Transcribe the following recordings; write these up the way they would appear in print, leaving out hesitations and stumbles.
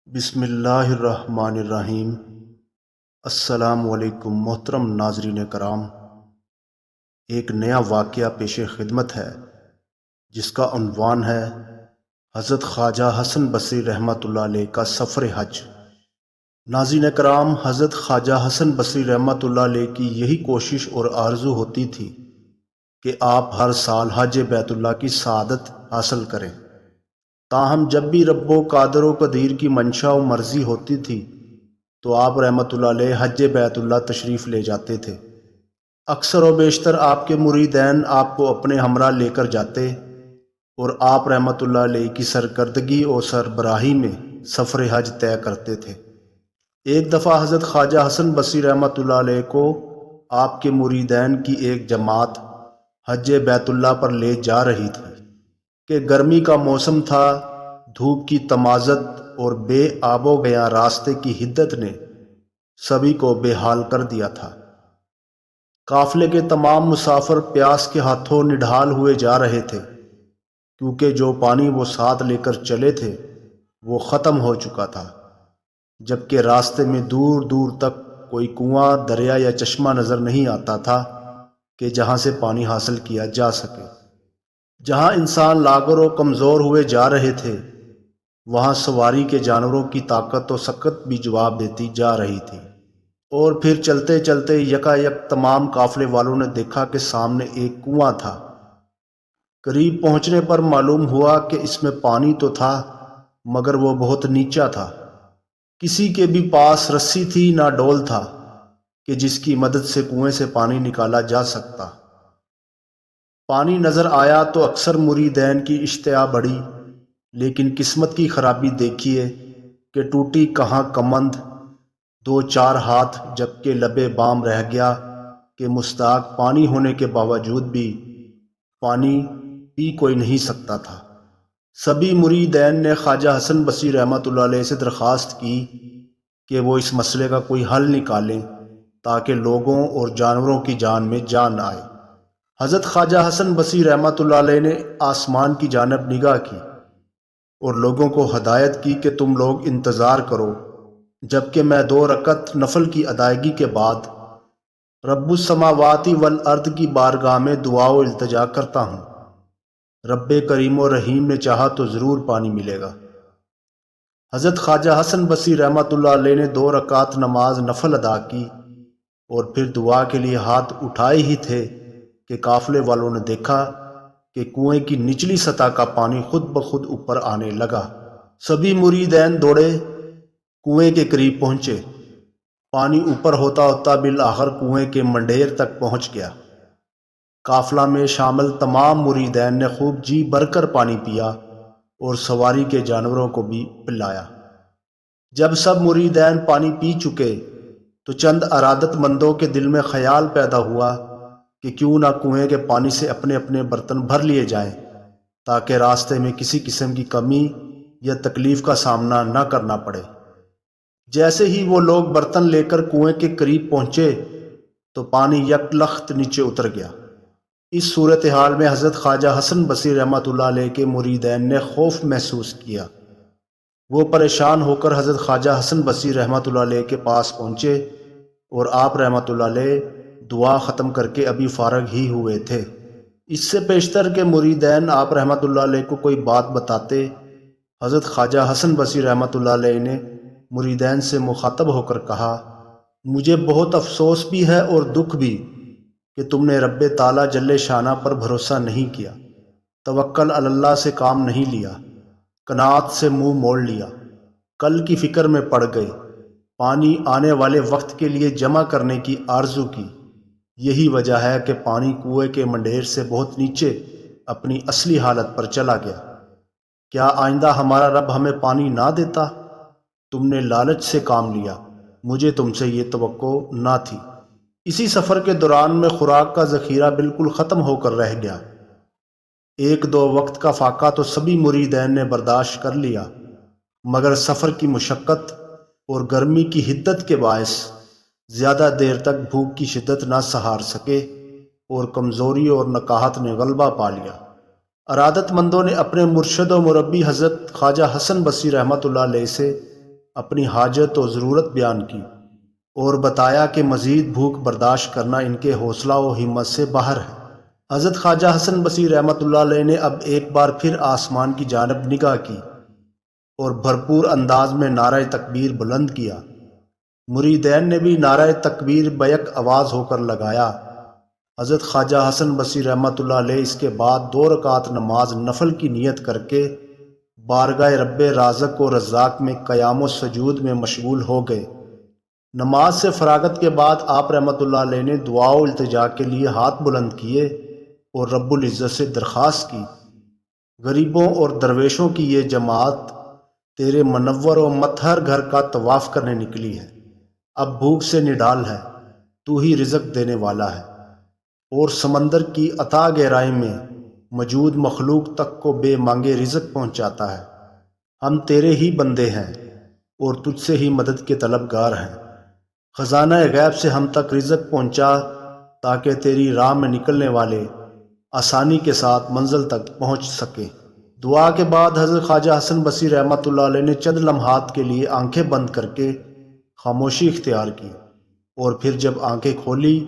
بسم اللہ الرحمن الرحیم۔ السلام علیکم محترم ناظرین کرام، ایک نیا واقعہ پیش خدمت ہے جس کا عنوان ہے حضرت خواجہ حسن بصری رحمۃ اللہ علیہ کا سفر حج۔ ناظرین کرام، حضرت خواجہ حسن بصری رحمۃ اللہ علیہ کی یہی کوشش اور آرزو ہوتی تھی کہ آپ ہر سال حج بیت اللہ کی سعادت حاصل کریں۔ تاہم جب بھی رب و قادر و قدیر کی منشا و مرضی ہوتی تھی تو آپ رحمۃ اللہ علیہ حج بیت اللہ تشریف لے جاتے تھے۔ اکثر و بیشتر آپ کے مریدین آپ کو اپنے ہمراہ لے کر جاتے اور آپ رحمۃ اللہ علیہ کی سرکردگی اور سربراہی میں سفر حج طے کرتے تھے۔ ایک دفعہ حضرت خواجہ حسن بصری رحمۃ اللہ علیہ کو آپ کے مریدین کی ایک جماعت حج بیت اللہ پر لے جا رہی تھی کہ گرمی کا موسم تھا، دھوپ کی تمازت اور بے آب و گیا راستے کی حدت نے سبھی کو بے حال کر دیا تھا۔ قافلے کے تمام مسافر پیاس کے ہاتھوں نڈھال ہوئے جا رہے تھے، کیونکہ جو پانی وہ ساتھ لے کر چلے تھے وہ ختم ہو چکا تھا، جبکہ راستے میں دور دور تک کوئی کنواں، دریا یا چشمہ نظر نہیں آتا تھا کہ جہاں سے پانی حاصل کیا جا سکے۔ جہاں انسان لاغر و کمزور ہوئے جا رہے تھے، وہاں سواری کے جانوروں کی طاقت و سکت بھی جواب دیتی جا رہی تھی۔ اور پھر چلتے چلتے یکا یک تمام قافلے والوں نے دیکھا کہ سامنے ایک کنواں تھا۔ قریب پہنچنے پر معلوم ہوا کہ اس میں پانی تو تھا مگر وہ بہت نیچا تھا۔ کسی کے بھی پاس رسی تھی نہ ڈول تھا کہ جس کی مدد سے کنویں سے پانی نکالا جا سکتا۔ پانی نظر آیا تو اکثر مریدین کی اشتہا بڑھی، لیکن قسمت کی خرابی دیکھیے کہ ٹوٹی کہاں کمند، دو چار ہاتھ جبکہ لبے بام رہ گیا کہ مستحق پانی ہونے کے باوجود بھی پانی پی کوئی نہیں سکتا تھا۔ سبھی مریدین نے خواجہ حسن بصری رحمۃ اللہ علیہ سے درخواست کی کہ وہ اس مسئلے کا کوئی حل نکالیں تاکہ لوگوں اور جانوروں کی جان میں جان آئے۔ حضرت خواجہ حسن بصری رحمۃ اللہ علیہ نے آسمان کی جانب نگاہ کی اور لوگوں کو ہدایت کی کہ تم لوگ انتظار کرو جبکہ میں 2 رکعت نفل کی ادائیگی کے بعد رب السماوات والارض کی بارگاہ میں دعا و التجا کرتا ہوں۔ رب کریم و رحیم نے چاہا تو ضرور پانی ملے گا۔ حضرت خواجہ حسن بصری رحمۃ اللہ علیہ نے 2 رکعت نماز نفل ادا کی اور پھر دعا کے لیے ہاتھ اٹھائے ہی تھے کہ قافلے والوں نے دیکھا کہ کنویں کی نچلی سطح کا پانی خود بخود اوپر آنے لگا۔ سبھی مریدین دوڑے کنویں کے قریب پہنچے۔ پانی اوپر ہوتا ہوتا بالآخر کنویں کے منڈیر تک پہنچ گیا۔ قافلہ میں شامل تمام مریدین نے خوب جی بھر کر پانی پیا اور سواری کے جانوروں کو بھی پلایا۔ جب سب مریدین پانی پی چکے تو چند ارادت مندوں کے دل میں خیال پیدا ہوا کہ کیوں نہ کنویں کے پانی سے اپنے اپنے برتن بھر لیے جائیں تاکہ راستے میں کسی قسم کی کمی یا تکلیف کا سامنا نہ کرنا پڑے۔ جیسے ہی وہ لوگ برتن لے کر کنویں کے قریب پہنچے تو پانی یک لخت نیچے اتر گیا۔ اس صورتحال میں حضرت خواجہ حسن بصری رحمۃ اللہ علیہ کے مریدین نے خوف محسوس کیا۔ وہ پریشان ہو کر حضرت خواجہ حسن بصری رحمۃ اللہ علیہ کے پاس پہنچے اور آپ رحمۃ اللہ علیہ دعا ختم کر کے ابھی فارغ ہی ہوئے تھے۔ اس سے پیشتر کے مریدین آپ رحمۃ اللہ علیہ کو کوئی بات بتاتے، حضرت خواجہ حسن بصری رحمۃ اللہ علیہ نے مریدین سے مخاطب ہو کر کہا، مجھے بہت افسوس بھی ہے اور دکھ بھی کہ تم نے رب تعالیٰ جل شانہ پر بھروسہ نہیں کیا، توکل علی اللہ سے کام نہیں لیا، قناعت سے منہ موڑ لیا، کل کی فکر میں پڑ گئے، پانی آنے والے وقت کے لیے جمع کرنے کی آرزو کی۔ یہی وجہ ہے کہ پانی کنویں کے منڈیر سے بہت نیچے اپنی اصلی حالت پر چلا گیا۔ کیا آئندہ ہمارا رب ہمیں پانی نہ دیتا؟ تم نے لالچ سے کام لیا، مجھے تم سے یہ توقع نہ تھی۔ اسی سفر کے دوران میں خوراک کا ذخیرہ بالکل ختم ہو کر رہ گیا۔ 1-2 وقت کا فاقہ تو سبھی مریدین نے برداشت کر لیا، مگر سفر کی مشقت اور گرمی کی حدت کے باعث زیادہ دیر تک بھوک کی شدت نہ سہار سکے اور کمزوری اور نکاہت نے غلبہ پا لیا۔ ارادت مندوں نے اپنے مرشد و مربی حضرت خواجہ حسن بصری رحمۃ اللہ علیہ سے اپنی حاجت و ضرورت بیان کی اور بتایا کہ مزید بھوک برداشت کرنا ان کے حوصلہ و ہمت سے باہر ہے۔ حضرت خواجہ حسن بصری رحمۃ اللہ علیہ نے اب ایک بار پھر آسمان کی جانب نگاہ کی اور بھرپور انداز میں نعرہ تکبیر بلند کیا۔ مریدین نے بھی نعرہ تکبیر بیک آواز ہو کر لگایا۔ حضرت خواجہ حسن بصری رحمۃ اللہ علیہ اس کے بعد 2 رکعت نماز نفل کی نیت کر کے بارگاہ رب رازق و رزاق میں قیام و سجود میں مشغول ہو گئے۔ نماز سے فراغت کے بعد آپ رحمۃ اللہ علیہ نے دعا و التجا کے لیے ہاتھ بلند کیے اور رب العزت سے درخواست کی، غریبوں اور درویشوں کی یہ جماعت تیرے منور و مطہر گھر کا طواف کرنے نکلی ہے، اب بھوک سے نڈال ہے، تو ہی رزق دینے والا ہے اور سمندر کی اتھاہ گہرائی میں موجود مخلوق تک کو بے مانگے رزق پہنچاتا ہے۔ ہم تیرے ہی بندے ہیں اور تجھ سے ہی مدد کے طلبگار ہیں، خزانہ غیب سے ہم تک رزق پہنچا تاکہ تیری راہ میں نکلنے والے آسانی کے ساتھ منزل تک پہنچ سکے۔ دعا کے بعد حضرت خواجہ حسن بصری رحمۃ اللہ علیہ نے چند لمحات کے لیے آنکھیں بند کر کے خاموشی اختیار کی اور پھر جب آنکھیں کھولی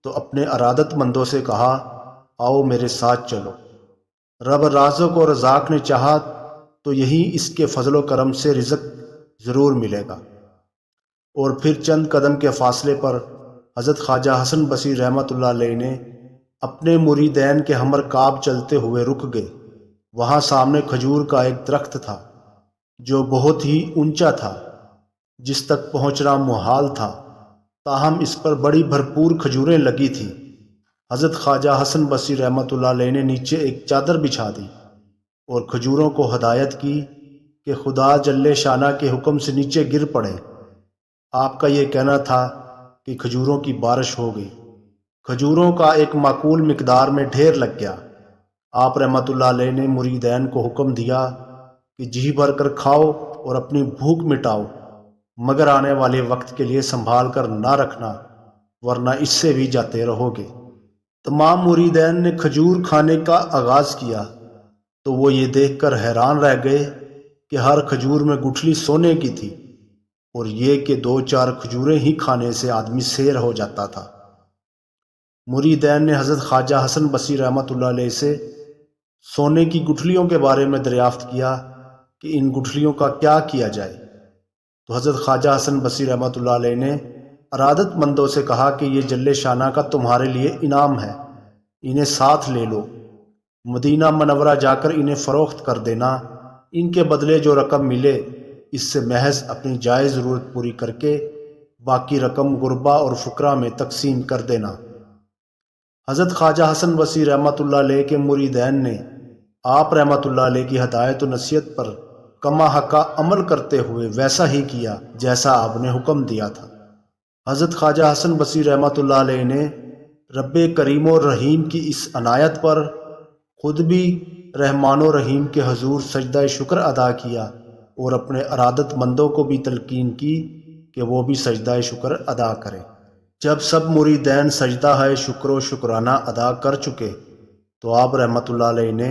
تو اپنے ارادت مندوں سے کہا، آؤ میرے ساتھ چلو۔ رب رازق و رزاق نے چاہا تو یہی اس کے فضل و کرم سے رزق ضرور ملے گا۔ اور پھر چند قدم کے فاصلے پر حضرت خواجہ حسن بصری رحمۃ اللہ علیہ نے اپنے مریدین کے ہم رکاب چلتے ہوئے رک گئے۔ وہاں سامنے کھجور کا ایک درخت تھا جو بہت ہی اونچا تھا، جس تک پہنچنا محال تھا، تاہم اس پر بڑی بھرپور کھجوریں لگی تھیں۔ حضرت خواجہ حسن بصری رحمۃ اللہ علیہ نے نیچے ایک چادر بچھا دی اور کھجوروں کو ہدایت کی کہ خدا جل شانہ کے حکم سے نیچے گر پڑے۔ آپ کا یہ کہنا تھا کہ کھجوروں کی بارش ہو گئی۔ کھجوروں کا ایک معقول مقدار میں ڈھیر لگ گیا۔ آپ رحمۃ اللہ علیہ نے مریدین کو حکم دیا کہ جی بھر کر کھاؤ اور اپنی بھوک مٹاؤ، مگر آنے والے وقت کے لیے سنبھال کر نہ رکھنا، ورنہ اس سے بھی جاتے رہو گے۔ تمام مریدین نے کھجور کھانے کا آغاز کیا تو وہ یہ دیکھ کر حیران رہ گئے کہ ہر کھجور میں گٹھلی سونے کی تھی، اور یہ کہ 2-4 کھجوریں ہی کھانے سے آدمی سیر ہو جاتا تھا۔ مریدین نے حضرت خواجہ حسن بصری رحمۃ اللہ علیہ سے سونے کی گٹھلیوں کے بارے میں دریافت کیا کہ ان گٹھلیوں کا کیا کیا جائے، تو حضرت خواجہ حسن بصری رحمۃ اللہ علیہ نے ارادت مندوں سے کہا کہ یہ جل شانہ کا تمہارے لیے انعام ہے، انہیں ساتھ لے لو، مدینہ منورہ جا کر انہیں فروخت کر دینا، ان کے بدلے جو رقم ملے اس سے محض اپنی جائز ضرورت پوری کر کے باقی رقم غربا اور فقراء میں تقسیم کر دینا۔ حضرت خواجہ حسن بصری رحمۃ اللہ علیہ کے مریدین نے آپ رحمۃ اللہ علیہ کی ہدایت و نصیحت پر کما حقہ عمل کرتے ہوئے ویسا ہی کیا جیسا آپ نے حکم دیا تھا۔ حضرت خواجہ حسن بصری رحمۃ اللہ علیہ نے رب کریم و رحیم کی اس عنایت پر خود بھی رحمان و رحیم کے حضور سجدہ شکر ادا کیا اور اپنے ارادت مندوں کو بھی تلقین کی کہ وہ بھی سجدہ شکر ادا کریں۔ جب سب مریدین سجدہ ہے شکر و شکرانہ ادا کر چکے تو آپ رحمۃ اللہ علیہ نے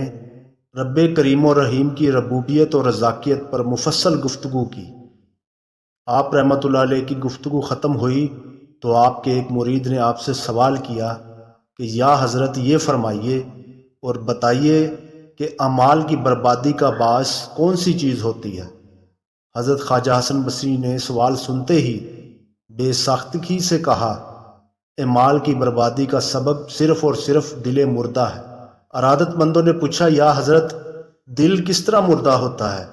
رب کریم و رحیم کی ربوبیت و رزاقیت پر مفصل گفتگو کی۔ آپ رحمۃ اللہ علیہ کی گفتگو ختم ہوئی تو آپ کے ایک مرید نے آپ سے سوال کیا کہ یا حضرت یہ فرمائیے اور بتائیے کہ اعمال کی بربادی کا باعث کون سی چیز ہوتی ہے؟ حضرت خواجہ حسن بصری نے سوال سنتے ہی بے ساختگی سے کہا، اعمال کی بربادی کا سبب صرف اور صرف دل مردہ ہے۔ ارادت مندوں نے پوچھا، یا حضرت دل کس طرح مردہ ہوتا ہے؟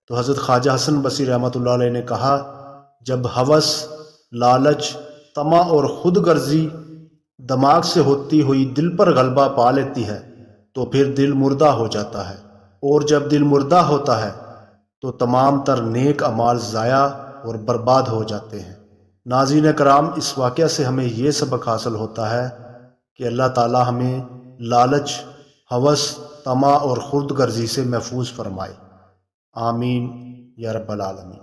تو حضرت خواجہ حسن بصری رحمۃ اللہ علیہ نے کہا، جب ہوس، لالچ، طمع اور خود غرضی دماغ سے ہوتی ہوئی دل پر غلبہ پا لیتی ہے تو پھر دل مردہ ہو جاتا ہے، اور جب دل مردہ ہوتا ہے تو تمام تر نیک اعمال ضائع اور برباد ہو جاتے ہیں۔ ناظرین کرام، اس واقعہ سے ہمیں یہ سبق حاصل ہوتا ہے کہ اللہ تعالی ہمیں لالچ، ہوس، طمع اور خود غرضی سے محفوظ فرمائے۔ آمین یا رب العالمین۔